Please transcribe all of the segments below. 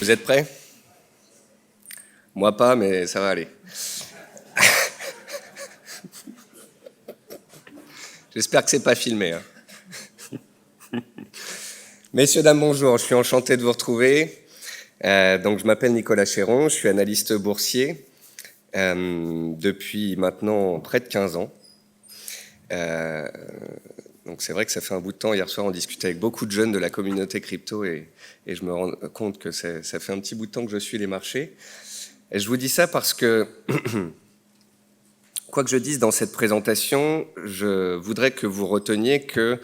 Vous êtes prêts? Moi pas, mais ça va aller. J'espère que c'est pas filmé. Messieurs, dames, bonjour. Je suis enchanté de vous retrouver. Donc, je m'appelle Nicolas Chéron, je suis analyste boursier depuis maintenant près de 15 ans. Donc c'est vrai que ça fait un bout de temps. Hier soir, on discutait avec beaucoup de jeunes de la communauté crypto et je me rends compte que ça fait un petit bout de temps que je suis les marchés. Et je vous dis ça parce que, quoi que je dise dans cette présentation, je voudrais que vous reteniez que,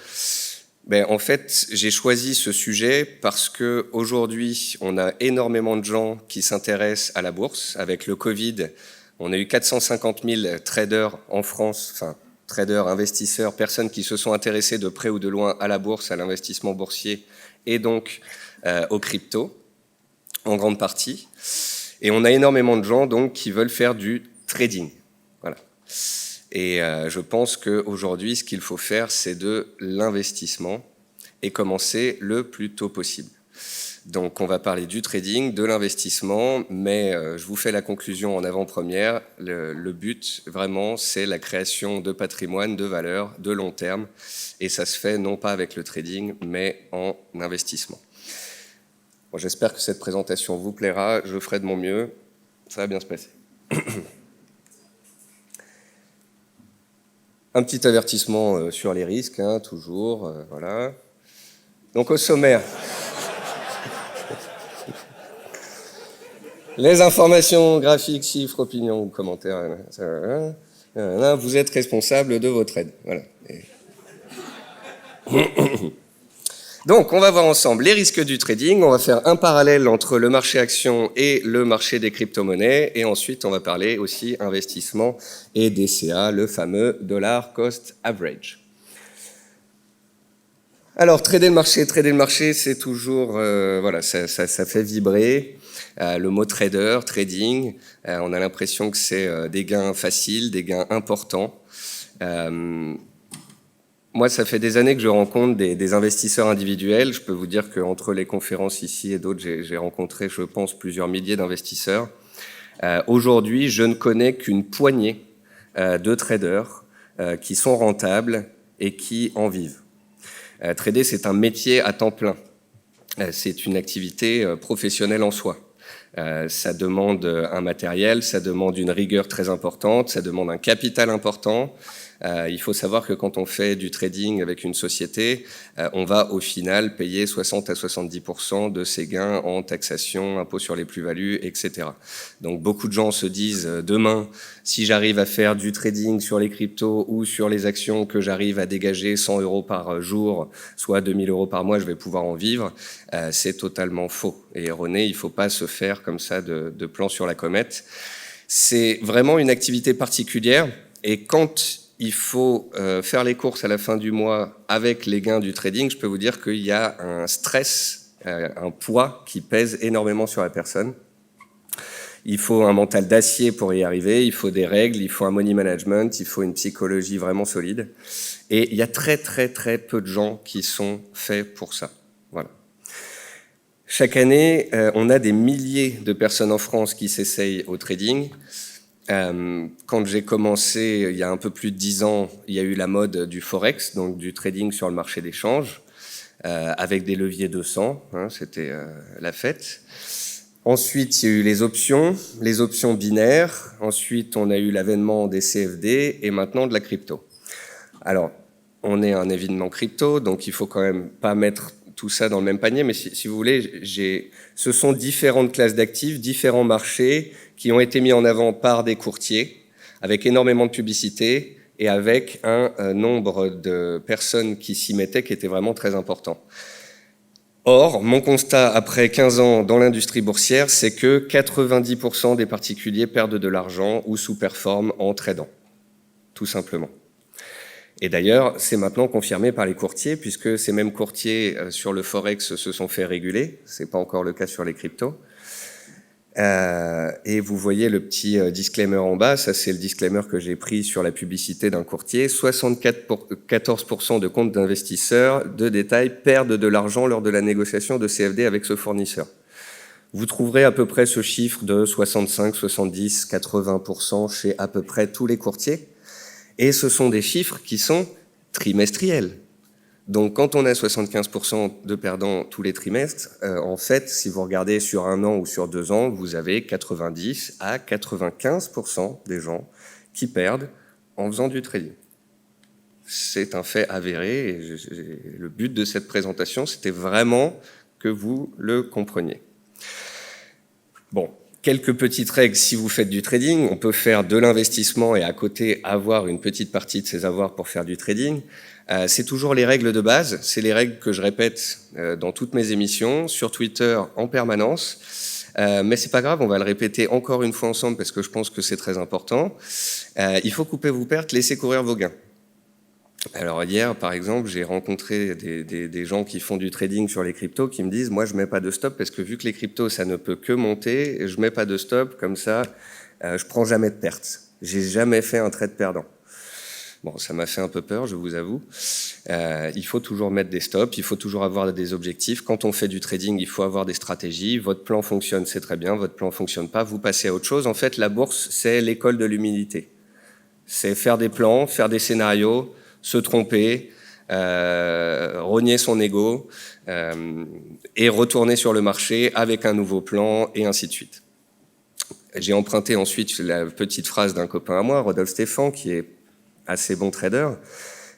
en fait, j'ai choisi ce sujet parce que aujourd'hui, on a énormément de gens qui s'intéressent à la bourse. Avec le Covid, on a eu 450 000 traders en France, enfin, traders, investisseurs, personnes qui se sont intéressées de près ou de loin à la bourse, à l'investissement boursier et donc aux cryptos, en grande partie. Et on a énormément de gens donc qui veulent faire du trading. Voilà. Et je pense qu'aujourd'hui, ce qu'il faut faire, c'est de l'investissement et commencer le plus tôt possible. Donc on va parler du trading, de l'investissement, mais je vous fais la conclusion en avant-première. Le but, vraiment, c'est la création de patrimoine, de valeur, de long terme. Et ça se fait non pas avec le trading, mais en investissement. Bon, j'espère que cette présentation vous plaira. Je ferai de mon mieux. Ça va bien se passer. Un petit avertissement sur les risques, hein, toujours. Voilà. Donc au sommaire... Les informations, graphiques, chiffres, opinions ou commentaires, vous êtes responsable de votre aide. Voilà. Donc, on va voir ensemble les risques du trading. On va faire un parallèle entre le marché action et le marché des crypto-monnaies. Et ensuite, on va parler aussi investissement et DCA, le fameux dollar cost average. Alors, trader le marché, c'est toujours, voilà, ça fait vibrer. Le mot trader, trading, on a l'impression que c'est des gains faciles, des gains importants. Moi, ça fait des années que je rencontre des investisseurs individuels. Je peux vous dire qu'entre les conférences ici et d'autres, j'ai rencontré, je pense, plusieurs milliers d'investisseurs. Aujourd'hui, je ne connais qu'une poignée de traders qui sont rentables et qui en vivent. Trader, c'est un métier à temps plein. C'est une activité professionnelle en soi. Ça demande un matériel, ça demande une rigueur très importante, ça demande un capital important. Il faut savoir que quand on fait du trading avec une société, on va au final payer 60 à 70% de ses gains en taxation, impôt sur les plus-values, etc. Donc beaucoup de gens se disent demain, si j'arrive à faire du trading sur les cryptos ou sur les actions, que j'arrive à dégager 100 € par jour, soit 2000 € par mois, je vais pouvoir en vivre. C'est totalement faux et erroné. Il ne faut pas se faire comme ça de plan sur la comète. C'est vraiment une activité particulière et quand il faut faire les courses à la fin du mois avec les gains du trading, je peux vous dire qu'il y a un stress, un poids qui pèse énormément sur la personne. Il faut un mental d'acier pour y arriver, il faut des règles, il faut un money management, il faut une psychologie vraiment solide. Et il y a très très très peu de gens qui sont faits pour ça. Voilà. Chaque année, on a des milliers de personnes en France qui s'essayent au trading. Quand j'ai commencé, il y a un peu plus de 10 ans, il y a eu la mode du Forex, donc du trading sur le marché des changes, avec des leviers 200, hein, c'était la fête. Ensuite, il y a eu les options binaires. Ensuite, on a eu l'avènement des CFD et maintenant de la crypto. Alors, on est un événement crypto, donc il faut quand même pas mettre tout ça dans le même panier, mais si vous voulez, ce sont différentes classes d'actifs, différents marchés qui ont été mis en avant par des courtiers, avec énormément de publicité et avec un nombre de personnes qui s'y mettaient qui était vraiment très important. Or, mon constat après 15 ans dans l'industrie boursière, c'est que 90% des particuliers perdent de l'argent ou sous-performent en tradant, tout simplement. Et d'ailleurs, c'est maintenant confirmé par les courtiers, puisque ces mêmes courtiers sur le Forex se sont fait réguler. Ce n'est pas encore le cas sur les cryptos. Et vous voyez le petit disclaimer en bas, ça c'est le disclaimer que j'ai pris sur la publicité d'un courtier. 74% de comptes d'investisseurs de détail perdent de l'argent lors de la négociation de CFD avec ce fournisseur. Vous trouverez à peu près ce chiffre de 65, 70, 80% chez à peu près tous les courtiers. Et ce sont des chiffres qui sont trimestriels. Donc quand on a 75% de perdants tous les trimestres, en fait, si vous regardez sur 1 an ou sur 2 ans, vous avez 90 à 95% des gens qui perdent en faisant du trading. C'est un fait avéré et le but de cette présentation, c'était vraiment que vous le compreniez. Bon, quelques petites règles si vous faites du trading. On peut faire de l'investissement et à côté avoir une petite partie de ses avoirs pour faire du trading. C'est toujours les règles de base, c'est les règles que je répète dans toutes mes émissions, sur Twitter en permanence. Mais c'est pas grave, on va le répéter encore une fois ensemble parce que je pense que c'est très important. Il faut couper vos pertes, laisser courir vos gains. Alors hier, par exemple, j'ai rencontré des gens qui font du trading sur les cryptos qui me disent « Moi, je mets pas de stop parce que vu que les cryptos, ça ne peut que monter, je mets pas de stop, comme ça, je prends jamais de pertes. J'ai jamais fait un trade perdant. » Bon, ça m'a fait un peu peur, je vous avoue. Il faut toujours mettre des stops, il faut toujours avoir des objectifs. Quand on fait du trading, il faut avoir des stratégies. Votre plan fonctionne, c'est très bien. Votre plan fonctionne pas, vous passez à autre chose. En fait, la bourse, c'est l'école de l'humilité. C'est faire des plans, faire des scénarios, se tromper, rogner son ego et retourner sur le marché avec un nouveau plan et ainsi de suite. J'ai emprunté ensuite la petite phrase d'un copain à moi, Rodolphe Stéphan, qui est assez bon trader.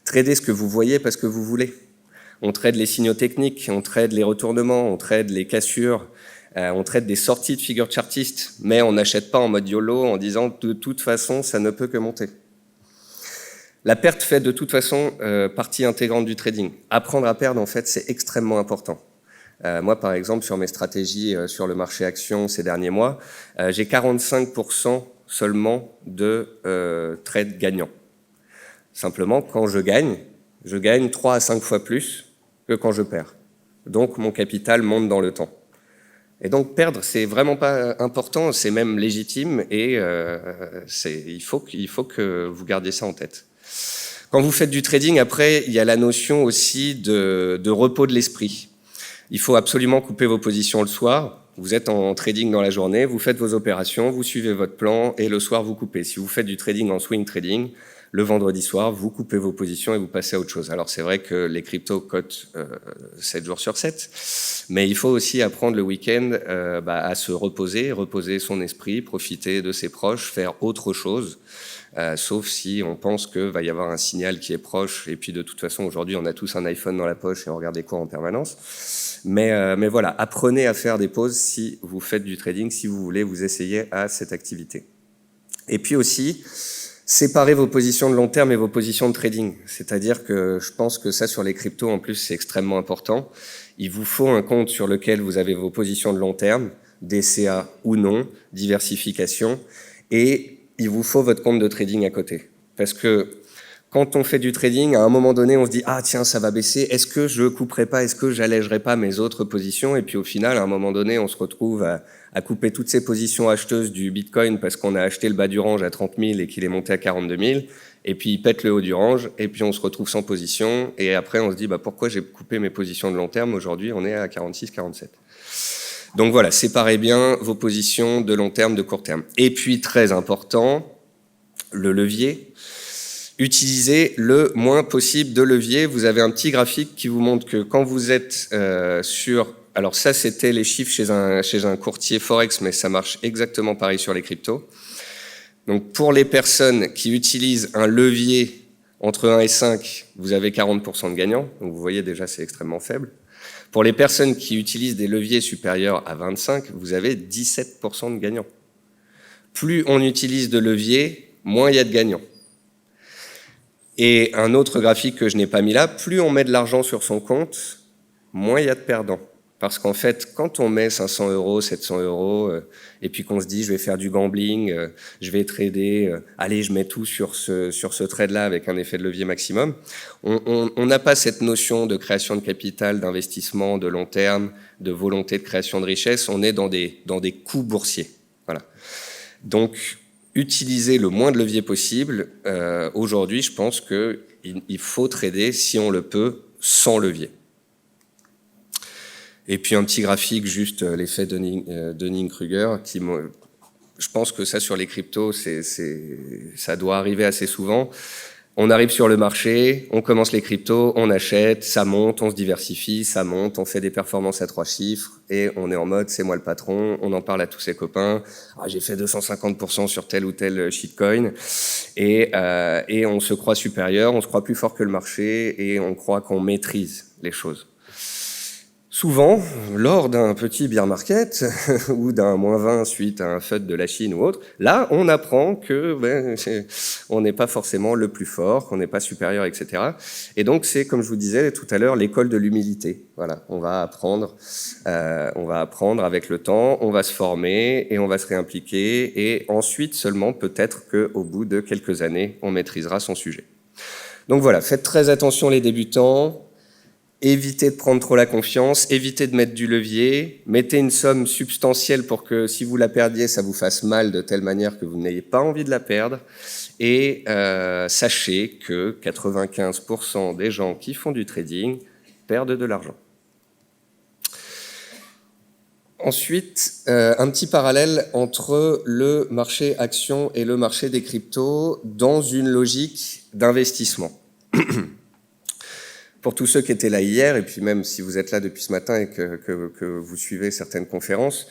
Tradez ce que vous voyez parce que vous voulez. On trade les signaux techniques, on trade les retournements, on trade les cassures, on trade des sorties de figure chartiste, mais on n'achète pas en mode YOLO en disant de toute façon ça ne peut que monter. La perte fait de toute façon partie intégrante du trading. Apprendre à perdre, en fait, c'est extrêmement important. Moi, par exemple, sur mes stratégies sur le marché action ces derniers mois, j'ai 45% seulement de trades gagnants. Simplement, quand je gagne 3 à 5 fois plus que quand je perds. Donc, mon capital monte dans le temps. Et donc, perdre, c'est vraiment pas important, c'est même légitime et il faut que vous gardiez ça en tête. Quand vous faites du trading, après, il y a la notion aussi de repos de l'esprit. Il faut absolument couper vos positions le soir. Vous êtes en trading dans la journée, vous faites vos opérations, vous suivez votre plan et le soir, vous coupez. Si vous faites du trading en swing trading, le vendredi soir, vous coupez vos positions et vous passez à autre chose. Alors, c'est vrai que les cryptos cotent 7 jours sur 7, mais il faut aussi apprendre le week-end à se reposer son esprit, profiter de ses proches, faire autre chose. Sauf si on pense qu'il va y avoir un signal qui est proche, et puis de toute façon aujourd'hui on a tous un iPhone dans la poche et on regarde des cours en permanence. Mais voilà, apprenez à faire des pauses si vous faites du trading, si vous voulez vous essayer à cette activité. Et puis aussi, séparez vos positions de long terme et vos positions de trading. C'est-à-dire que je pense que ça sur les cryptos en plus c'est extrêmement important. Il vous faut un compte sur lequel vous avez vos positions de long terme, DCA ou non, diversification, et il vous faut votre compte de trading à côté. Parce que quand on fait du trading, à un moment donné, on se dit « Ah tiens, ça va baisser, est-ce que je couperai pas, est-ce que j'allégerai pas mes autres positions ?» Et puis au final, à un moment donné, on se retrouve à couper toutes ces positions acheteuses du Bitcoin parce qu'on a acheté le bas du range à 30 000 et qu'il est monté à 42 000. Et puis il pète le haut du range et puis on se retrouve sans position. Et après, on se dit « Pourquoi j'ai coupé mes positions de long terme? Aujourd'hui, on est à 46, 47. » Donc voilà, séparez bien vos positions de long terme, de court terme. Et puis, très important, le levier. Utilisez le moins possible de levier. Vous avez un petit graphique qui vous montre que quand vous êtes sur... Alors ça, c'était les chiffres chez un courtier Forex, mais ça marche exactement pareil sur les cryptos. Donc pour les personnes qui utilisent un levier entre 1 et 5, vous avez 40% de gagnants. Donc vous voyez déjà, c'est extrêmement faible. Pour les personnes qui utilisent des leviers supérieurs à 25, vous avez 17% de gagnants. Plus on utilise de leviers, moins il y a de gagnants. Et un autre graphique que je n'ai pas mis là, plus on met de l'argent sur son compte, moins il y a de perdants. Parce qu'en fait, quand on met 500 €, 700 €, et puis qu'on se dit je vais faire du gambling, je vais trader, allez je mets tout sur ce trade-là avec un effet de levier maximum, on n'a pas cette notion de création de capital, d'investissement, de long terme, de volonté de création de richesse, on est dans des coûts boursiers. Voilà. Donc, utilisez le moins de leviers possible. Aujourd'hui, je pense qu'il faut trader, si on le peut, sans levier. Et puis un petit graphique, juste l'effet Dunning-Kruger, je pense que ça, sur les cryptos, ça doit arriver assez souvent. On arrive sur le marché, on commence les cryptos, on achète, ça monte, on se diversifie, ça monte, on fait des performances à 3 chiffres et on est en mode c'est moi le patron, on en parle à tous ses copains. Ah, j'ai fait 250% sur tel ou tel shitcoin et on se croit supérieur, on se croit plus fort que le marché et on croit qu'on maîtrise les choses. Souvent, lors d'un petit bear market ou d'un -20 suite à un FUD de la Chine ou autre, là, on apprend que on n'est pas forcément le plus fort, qu'on n'est pas supérieur, etc. Et donc, c'est, comme je vous disais tout à l'heure, l'école de l'humilité. Voilà, on va apprendre avec le temps, on va se former et on va se réimpliquer. Et ensuite, seulement, peut-être qu'au bout de quelques années, on maîtrisera son sujet. Donc voilà, faites très attention les débutants. Évitez de prendre trop la confiance, évitez de mettre du levier, mettez une somme substantielle pour que si vous la perdiez, ça vous fasse mal de telle manière que vous n'ayez pas envie de la perdre. Et sachez que 95% des gens qui font du trading perdent de l'argent. Ensuite, un petit parallèle entre le marché action et le marché des cryptos dans une logique d'investissement. Pour tous ceux qui étaient là hier, et puis même si vous êtes là depuis ce matin et que vous suivez certaines conférences,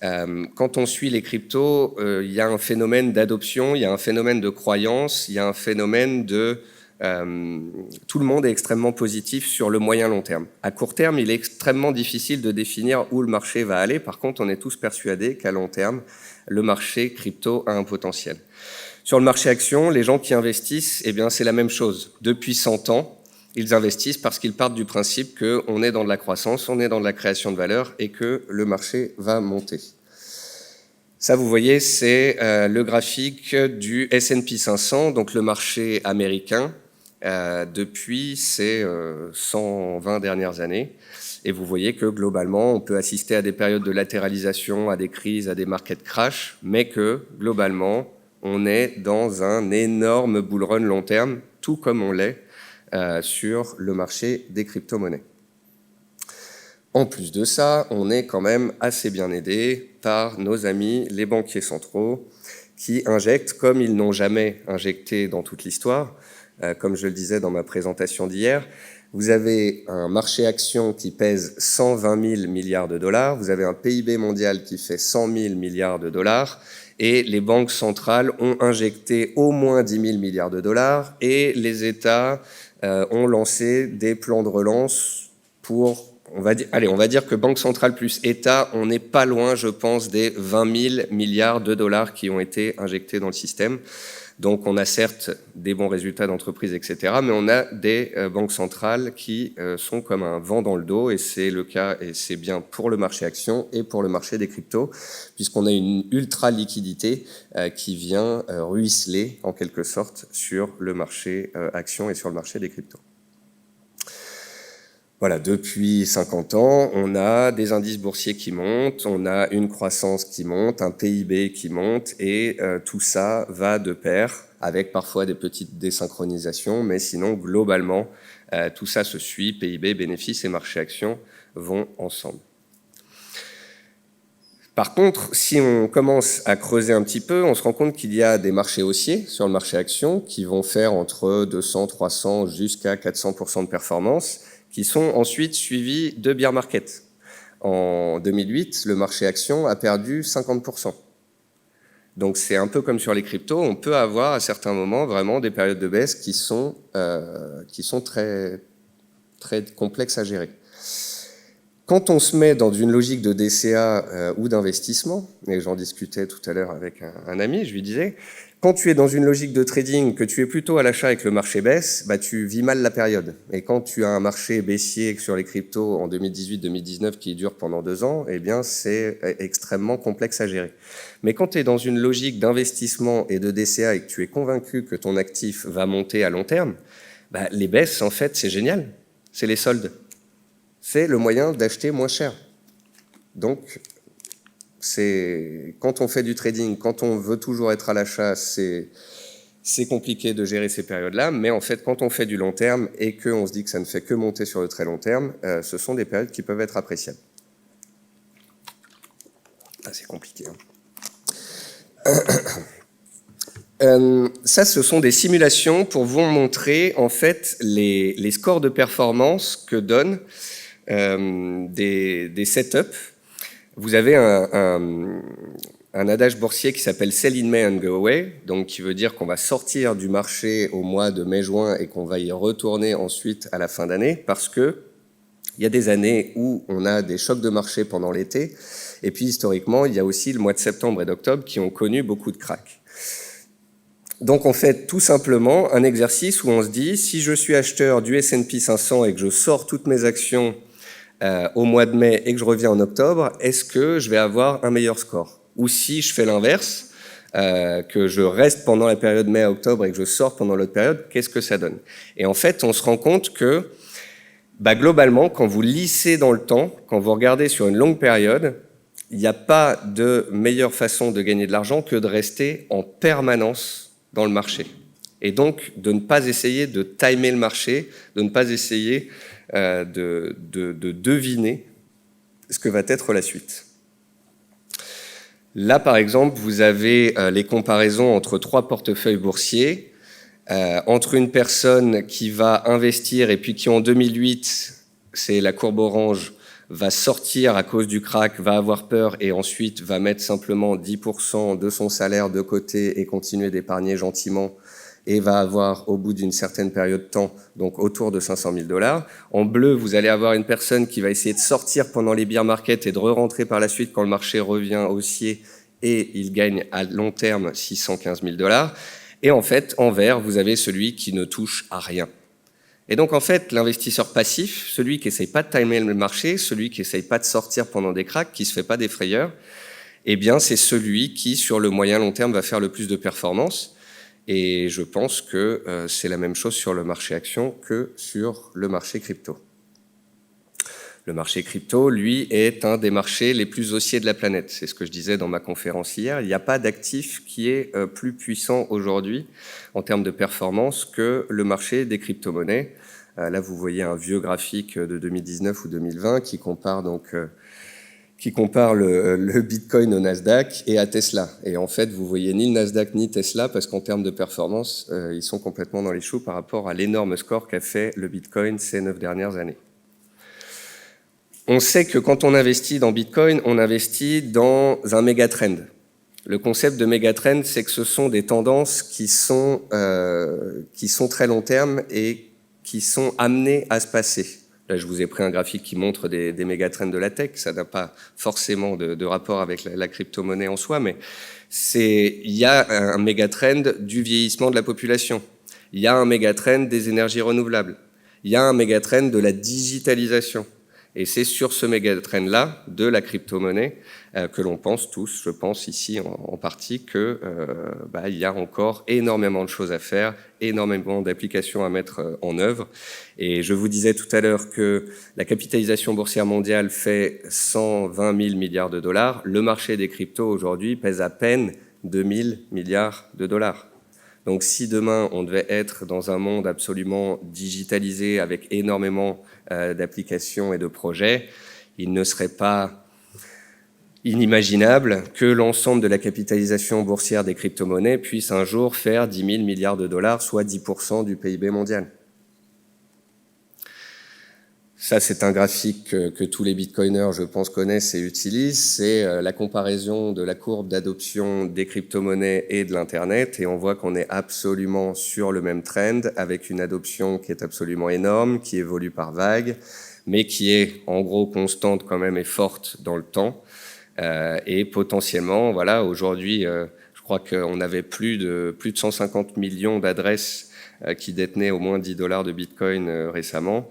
quand on suit les cryptos, il y a un phénomène d'adoption, il y a un phénomène de croyance, il y a un phénomène de... tout le monde est extrêmement positif sur le moyen-long terme. À court terme, il est extrêmement difficile de définir où le marché va aller. Par contre, on est tous persuadés qu'à long terme, le marché crypto a un potentiel. Sur le marché action, les gens qui investissent, eh bien, c'est la même chose. Depuis 100 ans, ils investissent parce qu'ils partent du principe qu'on est dans de la croissance, on est dans de la création de valeur et que le marché va monter. Ça, vous voyez, c'est le graphique du S&P 500, donc le marché américain, depuis ces 120 dernières années. Et vous voyez que globalement, on peut assister à des périodes de latéralisation, à des crises, à des market crash, mais que globalement, on est dans un énorme bull run long terme, tout comme on l'est sur le marché des crypto-monnaies. En plus de ça, on est quand même assez bien aidé par nos amis les banquiers centraux qui injectent comme ils n'ont jamais injecté dans toute l'histoire. Comme je le disais dans ma présentation d'hier, vous avez un marché action qui pèse 120 000 milliards de dollars, vous avez un PIB mondial qui fait 100 000 milliards de dollars, et les banques centrales ont injecté au moins 10 000 milliards de dollars, et les États ont lancé des plans de relance pour, on va dire que Banque centrale plus État, on n'est pas loin, je pense, des 20 000 milliards de dollars qui ont été injectés dans le système. Donc on a certes des bons résultats d'entreprise, etc., mais on a des banques centrales qui sont comme un vent dans le dos, et c'est le cas, et c'est bien pour le marché action et pour le marché des cryptos, puisqu'on a une ultra-liquidité qui vient ruisseler en quelque sorte sur le marché action et sur le marché des cryptos. Voilà, depuis 50 ans, on a des indices boursiers qui montent, on a une croissance qui monte, un PIB qui monte, et tout ça va de pair, avec parfois des petites désynchronisations, mais sinon, globalement, tout ça se suit, PIB, bénéfices et marché actions vont ensemble. Par contre, si on commence à creuser un petit peu, on se rend compte qu'il y a des marchés haussiers sur le marché action qui vont faire entre 200, 300 jusqu'à 400% de performance, qui sont ensuite suivis de bear market. En 2008, le marché action a perdu 50%. Donc c'est un peu comme sur les cryptos, on peut avoir à certains moments vraiment des périodes de baisse qui sont très, très complexes à gérer. Quand on se met dans une logique de DCA ou d'investissement, et j'en discutais tout à l'heure avec un ami, je lui disais, quand tu es dans une logique de trading, que tu es plutôt à l'achat et que le marché baisse, bah, tu vis mal la période. Et quand tu as un marché baissier sur les cryptos en 2018-2019 qui dure pendant 2 ans, eh bien c'est extrêmement complexe à gérer. Mais quand tu es dans une logique d'investissement et de DCA et que tu es convaincu que ton actif va monter à long terme, bah, les baisses, en fait, c'est génial. C'est les soldes. C'est le moyen d'acheter moins cher. Donc, quand on fait du trading, quand on veut toujours être à l'achat, c'est compliqué de gérer ces périodes-là, mais en fait, quand on fait du long terme et qu'on se dit que ça ne fait que monter sur le très long terme, ce sont des périodes qui peuvent être appréciables. Ça, ce sont des simulations pour vous montrer en fait les scores de performance que donnent des setups. Vous avez un adage boursier qui s'appelle Sell in May and Go Away, donc qui veut dire qu'on va sortir du marché au mois de mai-juin et qu'on va y retourner ensuite à la fin d'année, parce que il y a des années où on a des chocs de marché pendant l'été, et puis historiquement, il y a aussi le mois de septembre et d'octobre qui ont connu beaucoup de cracks. Donc on fait tout simplement un exercice où on se dit, si je suis acheteur du S&P 500 et que je sors toutes mes actions au mois de mai et que je reviens en octobre, est-ce que je vais avoir un meilleur score? Ou si je fais l'inverse, que je reste pendant la période mai à octobre et que je sors pendant l'autre période, qu'est-ce que ça donne? Et en fait, on se rend compte que globalement, quand vous lissez dans le temps, quand vous regardez sur une longue période, il n'y a pas de meilleure façon de gagner de l'argent que de rester en permanence dans le marché. Et donc, de ne pas essayer de timer le marché, de ne pas essayer de deviner ce que va être la suite. Là, par exemple, vous avez les comparaisons entre 3 portefeuilles boursiers, entre une personne qui va investir et puis qui, en 2008, c'est la courbe orange, va sortir à cause du crack, va avoir peur et ensuite va mettre simplement 10% de son salaire de côté et continuer d'épargner gentiment et va avoir au bout d'une certaine période de temps, donc autour de 500 000 $. En bleu, vous allez avoir une personne qui va essayer de sortir pendant les bear markets et de re-rentrer par la suite quand le marché revient haussier et il gagne à long terme 615 000 $. Et en fait, en vert, vous avez celui qui ne touche à rien. Et donc, en fait, l'investisseur passif, celui qui essaye pas de timer le marché, celui qui essaye pas de sortir pendant des cracks, qui se fait pas des frayeurs, eh bien, c'est celui qui, sur le moyen long terme, va faire le plus de performance. Et je pense que c'est la même chose sur le marché action que sur le marché crypto. Le marché crypto, lui, est un des marchés les plus haussiers de la planète. C'est ce que je disais dans ma conférence hier. Il n'y a pas d'actif qui est plus puissant aujourd'hui en termes de performance que le marché des crypto-monnaies. Là, vous voyez un vieux graphique de 2019 ou 2020 qui compare donc le Bitcoin au Nasdaq et à Tesla. Et en fait, vous voyez ni le Nasdaq ni Tesla parce qu'en termes de performance, ils sont complètement dans les choux par rapport à l'énorme score qu'a fait le Bitcoin ces 9 dernières années. On sait que quand on investit dans Bitcoin, on investit dans un méga-trend. Le concept de méga-trend, c'est que ce sont des tendances qui sont très long terme et qui sont amenées à se passer. Là, je vous ai pris un graphique qui montre des méga-trends de la tech. Ça n'a pas forcément de rapport avec la crypto-monnaie en soi, mais il y a un méga-trend du vieillissement de la population. Il y a un méga-trend des énergies renouvelables. Il y a un méga-trend de la digitalisation. Et c'est sur ce méga-trend-là de la crypto-monnaie que l'on pense tous, je pense ici en partie, que il y a encore énormément de choses à faire, énormément d'applications à mettre en œuvre. Et je vous disais tout à l'heure que la capitalisation boursière mondiale fait 120 000 milliards de dollars. Le marché des cryptos aujourd'hui pèse à peine 2 000 milliards de dollars. Donc si demain on devait être dans un monde absolument digitalisé avec énormément d'applications et de projets, il ne serait pas inimaginable que l'ensemble de la capitalisation boursière des crypto-monnaies puisse un jour faire 10 000 milliards de dollars, soit 10% du PIB mondial. Ça, c'est un graphique que tous les bitcoiners, je pense, connaissent et utilisent. C'est la comparaison de la courbe d'adoption des crypto-monnaies et de l'Internet. Et on voit qu'on est absolument sur le même trend, avec une adoption qui est absolument énorme, qui évolue par vagues, mais qui est en gros constante quand même et forte dans le temps. Et potentiellement, voilà, aujourd'hui, je crois qu'on avait plus de 150 millions d'adresses qui détenaient au moins 10 $ de Bitcoin récemment.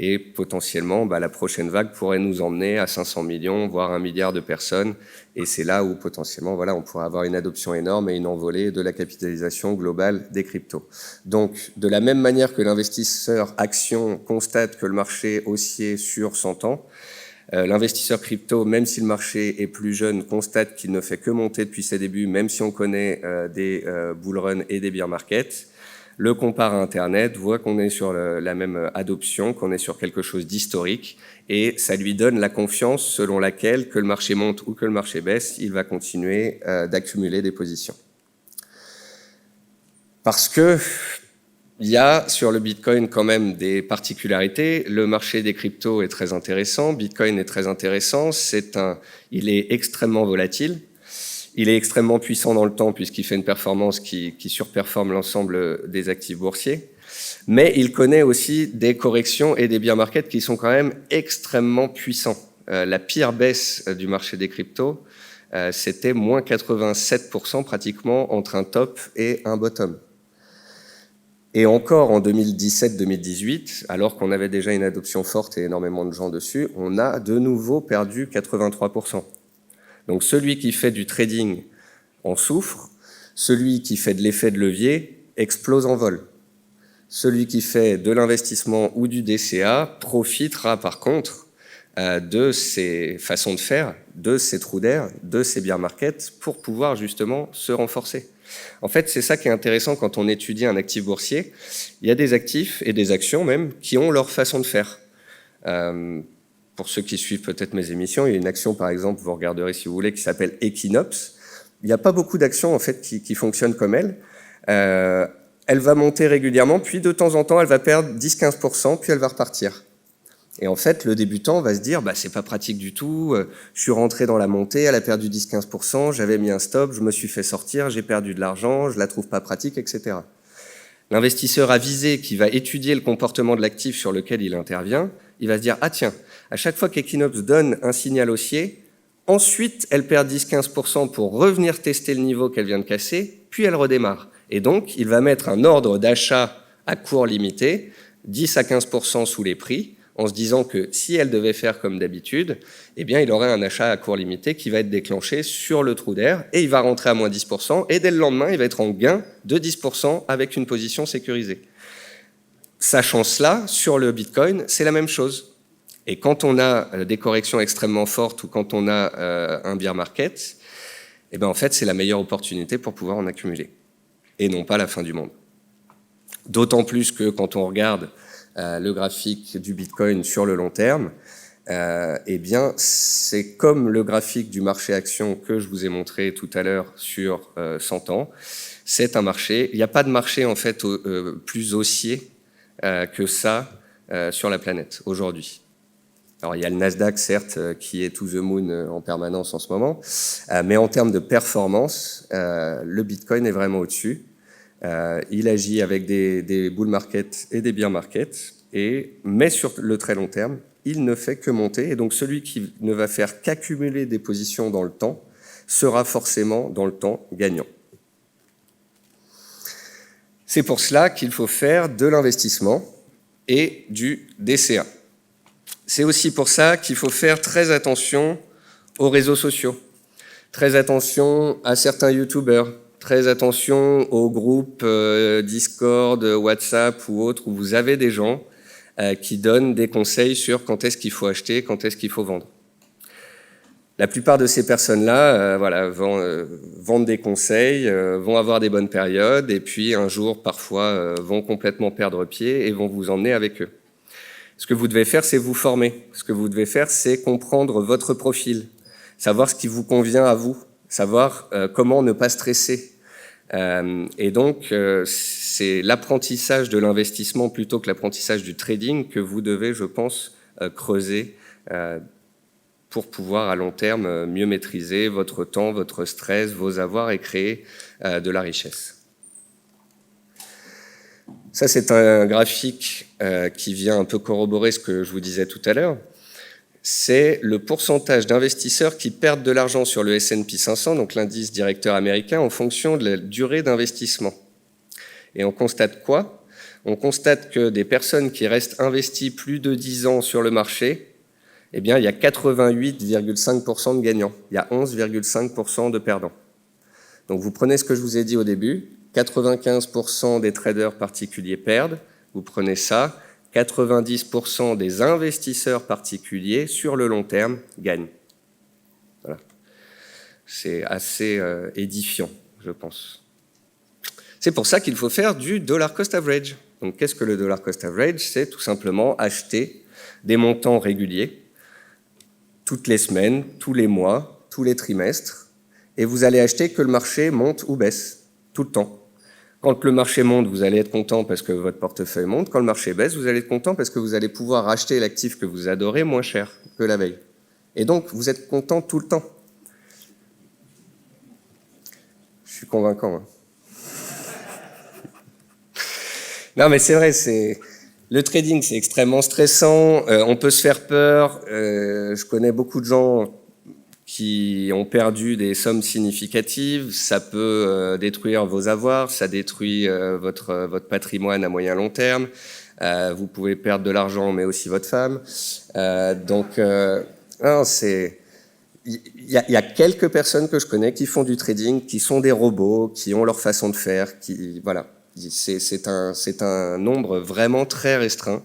Et potentiellement, la prochaine vague pourrait nous emmener à 500 millions, voire 1 milliard de personnes. Et c'est là où potentiellement, voilà, on pourrait avoir une adoption énorme et une envolée de la capitalisation globale des cryptos. Donc, de la même manière que l'investisseur action constate que le marché haussier sur 100 ans, l'investisseur crypto, même si le marché est plus jeune, constate qu'il ne fait que monter depuis ses débuts, même si on connaît des bull runs et des bear markets. Le compare à Internet, voit qu'on est sur la même adoption, qu'on est sur quelque chose d'historique, et ça lui donne la confiance selon laquelle, que le marché monte ou que le marché baisse, il va continuer d'accumuler des positions. Parce que il y a sur le Bitcoin quand même des particularités. Le marché des cryptos est très intéressant, Bitcoin est très intéressant, il est extrêmement volatile, il est extrêmement puissant dans le temps puisqu'il fait une performance qui surperforme l'ensemble des actifs boursiers, mais il connaît aussi des corrections et des bear markets qui sont quand même extrêmement puissants. La pire baisse du marché des cryptos, c'était moins 87% pratiquement entre un top et un bottom. Et encore en 2017-2018, alors qu'on avait déjà une adoption forte et énormément de gens dessus, on a de nouveau perdu 83%. Donc celui qui fait du trading en souffre, celui qui fait de l'effet de levier explose en vol. Celui qui fait de l'investissement ou du DCA profitera par contre de ces façons de faire, de ces trous d'air, de ces bear markets pour pouvoir justement se renforcer. En fait, c'est ça qui est intéressant quand on étudie un actif boursier. Il y a des actifs et des actions même qui ont leur façon de faire. Pour ceux qui suivent peut-être mes émissions, il y a une action par exemple, vous regarderez si vous voulez, qui s'appelle Equinox. Il n'y a pas beaucoup d'actions en fait qui fonctionnent comme elle. Elle va monter régulièrement, puis de temps en temps, elle va perdre 10-15%, puis elle va repartir. Et en fait, le débutant va se dire, bah, c'est pas pratique du tout, je suis rentré dans la montée, elle a perdu 10-15%, j'avais mis un stop, je me suis fait sortir, j'ai perdu de l'argent, je la trouve pas pratique, etc. L'investisseur avisé qui va étudier le comportement de l'actif sur lequel il intervient, il va se dire, ah tiens, à chaque fois qu'Equinox donne un signal haussier, ensuite elle perd 10-15% pour revenir tester le niveau qu'elle vient de casser, puis elle redémarre. Et donc, il va mettre un ordre d'achat à court limité, 10 à 15% sous les prix, en se disant que si elle devait faire comme d'habitude, eh bien, il aurait un achat à court limité qui va être déclenché sur le trou d'air et il va rentrer à moins 10% et dès le lendemain, il va être en gain de 10% avec une position sécurisée. Sachant cela, sur le Bitcoin, c'est la même chose. Et quand on a des corrections extrêmement fortes ou quand on a un bear market, eh bien, en fait, c'est la meilleure opportunité pour pouvoir en accumuler et non pas la fin du monde. D'autant plus que quand on regarde le graphique du Bitcoin sur le long terme, eh bien, c'est comme le graphique du marché action que je vous ai montré tout à l'heure sur 100 ans. C'est un marché. Il n'y a pas de marché en fait plus haussier que ça sur la planète aujourd'hui. Alors, il y a le Nasdaq, certes, qui est to the moon en permanence en ce moment, mais en termes de performance, le Bitcoin est vraiment au-dessus. Il agit avec des bull markets et des bear markets, mais sur le très long terme, il ne fait que monter. Et donc, celui qui ne va faire qu'accumuler des positions dans le temps sera forcément, dans le temps, gagnant. C'est pour cela qu'il faut faire de l'investissement et du DCA. C'est aussi pour ça qu'il faut faire très attention aux réseaux sociaux, très attention à certains youtubeurs, très attention aux groupes Discord, WhatsApp ou autres où vous avez des gens qui donnent des conseils sur quand est-ce qu'il faut acheter, quand est-ce qu'il faut vendre. La plupart de ces personnes-là vendent des conseils, vont avoir des bonnes périodes et puis un jour, parfois, vont complètement perdre pied et vont vous emmener avec eux. Ce que vous devez faire, c'est vous former. Ce que vous devez faire, c'est comprendre votre profil, savoir ce qui vous convient à vous, savoir comment ne pas stresser. Et donc, c'est l'apprentissage de l'investissement plutôt que l'apprentissage du trading que vous devez, je pense, creuser pour pouvoir à long terme mieux maîtriser votre temps, votre stress, vos avoirs et créer de la richesse. Ça, c'est un graphique qui vient un peu corroborer ce que je vous disais tout à l'heure. C'est le pourcentage d'investisseurs qui perdent de l'argent sur le S&P 500, donc l'indice directeur américain, en fonction de la durée d'investissement. Et on constate quoi? On constate que des personnes qui restent investies plus de 10 ans sur le marché, eh bien, il y a 88,5% de gagnants. Il y a 11,5% de perdants. Donc, vous prenez ce que je vous ai dit au début, 95% des traders particuliers perdent. Vous prenez ça, 90% des investisseurs particuliers, sur le long terme, gagnent. Voilà. C'est assez édifiant, je pense. C'est pour ça qu'il faut faire du dollar cost average. Donc, qu'est-ce que le dollar cost average? C'est tout simplement acheter des montants réguliers, toutes les semaines, tous les mois, tous les trimestres, et vous allez acheter que le marché monte ou baisse, tout le temps. Quand le marché monte, vous allez être content parce que votre portefeuille monte. Quand le marché baisse, vous allez être content parce que vous allez pouvoir acheter l'actif que vous adorez moins cher que la veille. Et donc, vous êtes content tout le temps. Je suis convaincant. Hein. Non, mais c'est vrai, le trading, c'est extrêmement stressant. On peut se faire peur. Je connais beaucoup de gens qui ont perdu des sommes significatives. Ça peut détruire vos avoirs, ça détruit votre patrimoine à moyen long terme. Vous pouvez perdre de l'argent, mais aussi votre femme. Non, il y a quelques personnes que je connais qui font du trading, qui sont des robots, qui ont leur façon de faire, voilà. C'est un nombre vraiment très restreint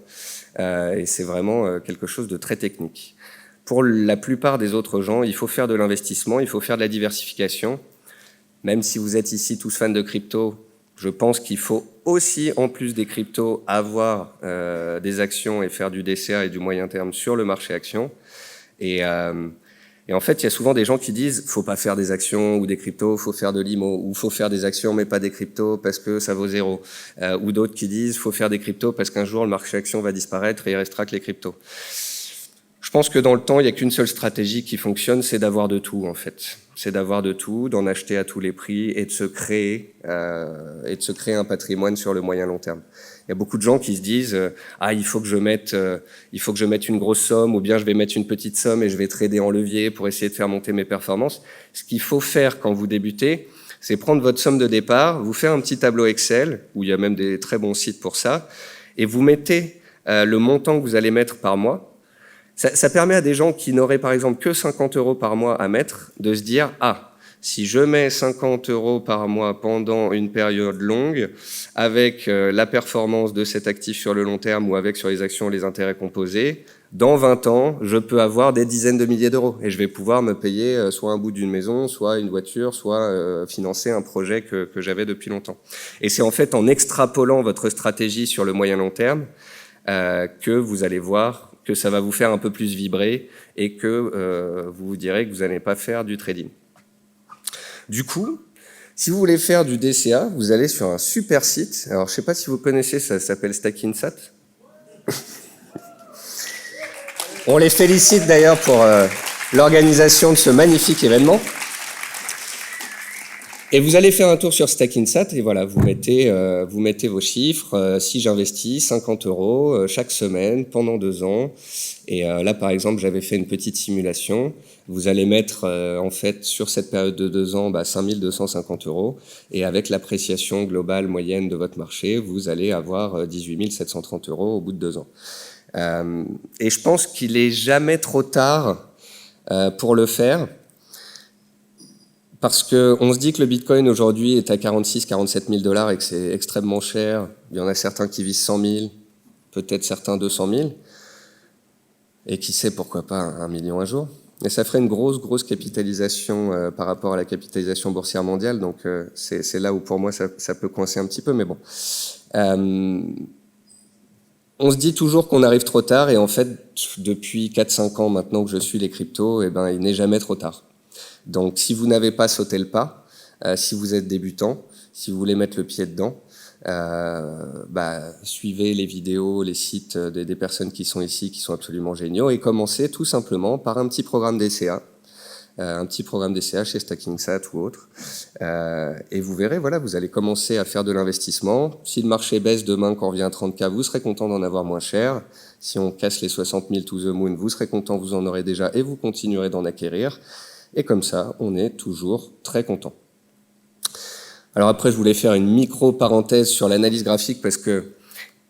et c'est vraiment quelque chose de très technique. Pour la plupart des autres gens, il faut faire de l'investissement, il faut faire de la diversification. Même si vous êtes ici tous fans de crypto, je pense qu'il faut aussi, en plus des cryptos, avoir des actions et faire du DCA et du moyen terme sur le marché actions. Et en fait, il y a souvent des gens qui disent « faut pas faire des actions ou des cryptos, faut faire de l'IMO » ou « faut faire des actions mais pas des cryptos parce que ça vaut zéro ». Ou d'autres qui disent « faut faire des cryptos parce qu'un jour le marché action va disparaître et il restera que les cryptos ». Je pense que dans le temps, il n'y a qu'une seule stratégie qui fonctionne, c'est d'avoir de tout en fait. C'est d'avoir de tout, d'en acheter à tous les prix et de se créer un patrimoine sur le moyen long terme. Il y a beaucoup de gens qui se disent ah il faut que je mette une grosse somme ou bien je vais mettre une petite somme et je vais trader en levier pour essayer de faire monter mes performances. Ce qu'il faut faire quand vous débutez, c'est prendre votre somme de départ, vous faire un petit tableau Excel où il y a même des très bons sites pour ça et vous mettez le montant que vous allez mettre par mois. Ça permet à des gens qui n'auraient par exemple que 50 € par mois à mettre de se dire « Ah, si je mets 50 € par mois pendant une période longue, avec la performance de cet actif sur le long terme ou avec sur les actions les intérêts composés, dans 20 ans, je peux avoir des dizaines de milliers d'euros et je vais pouvoir me payer soit un bout d'une maison, soit une voiture, soit financer un projet que j'avais depuis longtemps. » Et c'est en fait en extrapolant votre stratégie sur le moyen long terme que vous allez voir que ça va vous faire un peu plus vibrer et que vous vous direz que vous n'allez pas faire du trading. Du coup, si vous voulez faire du DCA, vous allez sur un super site. Alors, je ne sais pas si vous connaissez, ça s'appelle Stackinsat. On les félicite d'ailleurs pour l'organisation de ce magnifique événement. Et vous allez faire un tour sur Stackinsat et voilà, vous mettez vos chiffres. Si j'investis 50 € chaque semaine pendant 2 ans, et là par exemple j'avais fait une petite simulation. Vous allez mettre en fait sur cette période de 2 ans 5250 € et avec l'appréciation globale moyenne de votre marché, vous allez avoir 18 730 € au bout de 2 ans. Et je pense qu'il est jamais trop tard pour le faire. Parce qu'on se dit que le Bitcoin aujourd'hui est à 46 000 à 47 000 $ et que c'est extrêmement cher. Il y en a certains qui visent 100 000, peut-être certains 200 000. Et qui sait, pourquoi pas 1 million un jour. Et ça ferait une grosse capitalisation par rapport à la capitalisation boursière mondiale. Donc c'est là où pour moi ça peut coincer un petit peu, mais bon. On se dit toujours qu'on arrive trop tard et en fait, depuis 4-5 ans maintenant que je suis les cryptos, il n'est jamais trop tard. Donc, si vous n'avez pas sauté le pas, si vous êtes débutant, si vous voulez mettre le pied dedans, suivez les vidéos, les sites des personnes qui sont ici, qui sont absolument géniaux, et commencez tout simplement par un petit programme DCA, chez Stackinsat ou autre, et vous verrez, voilà, vous allez commencer à faire de l'investissement. Si le marché baisse demain, quand on revient à 30K, vous serez content d'en avoir moins cher. Si on casse les 60 000 to the moon, vous serez content, vous en aurez déjà, et vous continuerez d'en acquérir. Et comme ça, on est toujours très content. Alors après, je voulais faire une micro-parenthèse sur l'analyse graphique parce que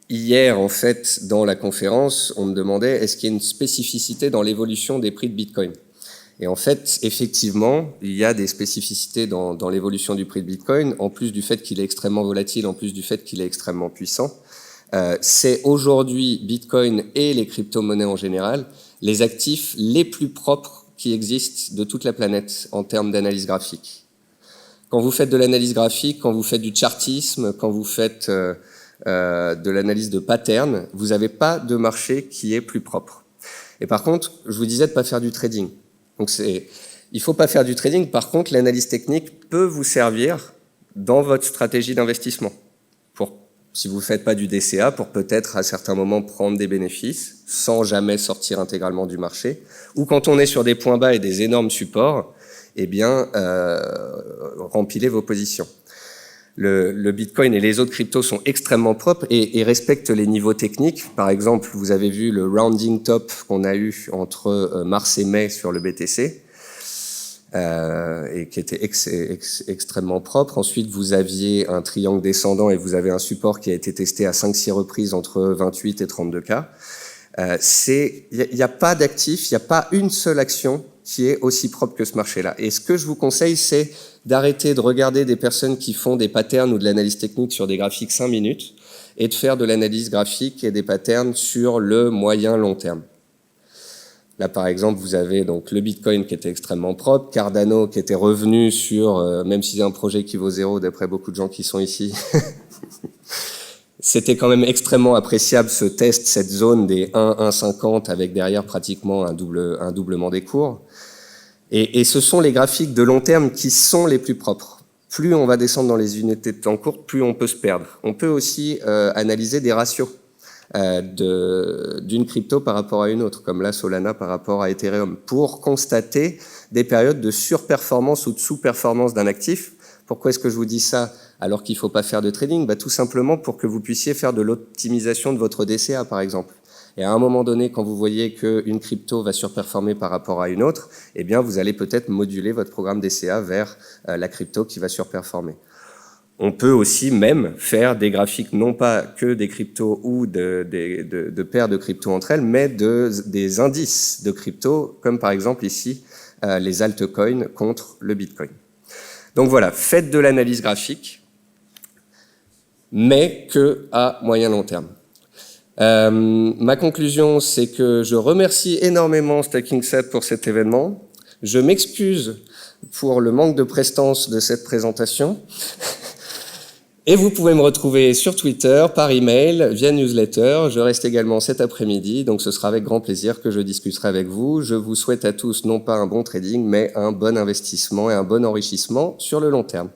hier, en fait, dans la conférence, on me demandait est-ce qu'il y a une spécificité dans l'évolution des prix de Bitcoin ? Et en fait, effectivement, il y a des spécificités dans l'évolution du prix de Bitcoin, en plus du fait qu'il est extrêmement volatile, en plus du fait qu'il est extrêmement puissant. C'est aujourd'hui Bitcoin et les crypto-monnaies en général les actifs les plus propres qui existent de toute la planète en termes d'analyse graphique. Quand vous faites de l'analyse graphique, quand vous faites du chartisme, quand vous faites de l'analyse de pattern, vous n'avez pas de marché qui est plus propre. Et par contre, je vous disais de ne pas faire du trading. Donc il ne faut pas faire du trading. Par contre, l'analyse technique peut vous servir dans votre stratégie d'investissement. Si vous ne faites pas du DCA, pour peut-être à certains moments prendre des bénéfices sans jamais sortir intégralement du marché, ou quand on est sur des points bas et des énormes supports, eh bien, rempilez vos positions. Le Bitcoin et les autres cryptos sont extrêmement propres et respectent les niveaux techniques. Par exemple, vous avez vu le rounding top qu'on a eu entre mars et mai sur le BTC, et qui était extrêmement propre. Ensuite, vous aviez un triangle descendant et vous avez un support qui a été testé à 5-6 reprises entre 28 et 32K. Il n'y a pas d'actif, il n'y a pas une seule action qui est aussi propre que ce marché-là. Et ce que je vous conseille, c'est d'arrêter de regarder des personnes qui font des patterns ou de l'analyse technique sur des graphiques 5 minutes et de faire de l'analyse graphique et des patterns sur le moyen long terme. Là, par exemple, vous avez donc le Bitcoin qui était extrêmement propre, Cardano qui était revenu sur, même si c'est un projet qui vaut 0 d'après beaucoup de gens qui sont ici, c'était quand même extrêmement appréciable ce test, cette zone des 1,50 avec derrière pratiquement un doublement des cours. Et ce sont les graphiques de long terme qui sont les plus propres. Plus on va descendre dans les unités de temps courtes, plus on peut se perdre. On peut aussi analyser des ratios d'une crypto par rapport à une autre, comme là Solana par rapport à Ethereum, pour constater des périodes de surperformance ou de sous-performance d'un actif. Pourquoi est-ce que je vous dis ça alors qu'il ne faut pas faire de trading? Tout simplement pour que vous puissiez faire de l'optimisation de votre DCA, par exemple. Et à un moment donné, quand vous voyez qu'une crypto va surperformer par rapport à une autre, eh bien, vous allez peut-être moduler votre programme DCA vers la crypto qui va surperformer. On peut aussi même faire des graphiques, non pas que des cryptos ou de paires de cryptos entre elles, mais des indices de cryptos, comme par exemple ici, les altcoins contre le Bitcoin. Donc voilà, faites de l'analyse graphique, mais que à moyen long terme. Ma conclusion, c'est que je remercie énormément StakingSat pour cet événement. Je m'excuse pour le manque de prestance de cette présentation. Et vous pouvez me retrouver sur Twitter, par email, via newsletter. Je reste également cet après-midi, donc ce sera avec grand plaisir que je discuterai avec vous. Je vous souhaite à tous non pas un bon trading, mais un bon investissement et un bon enrichissement sur le long terme.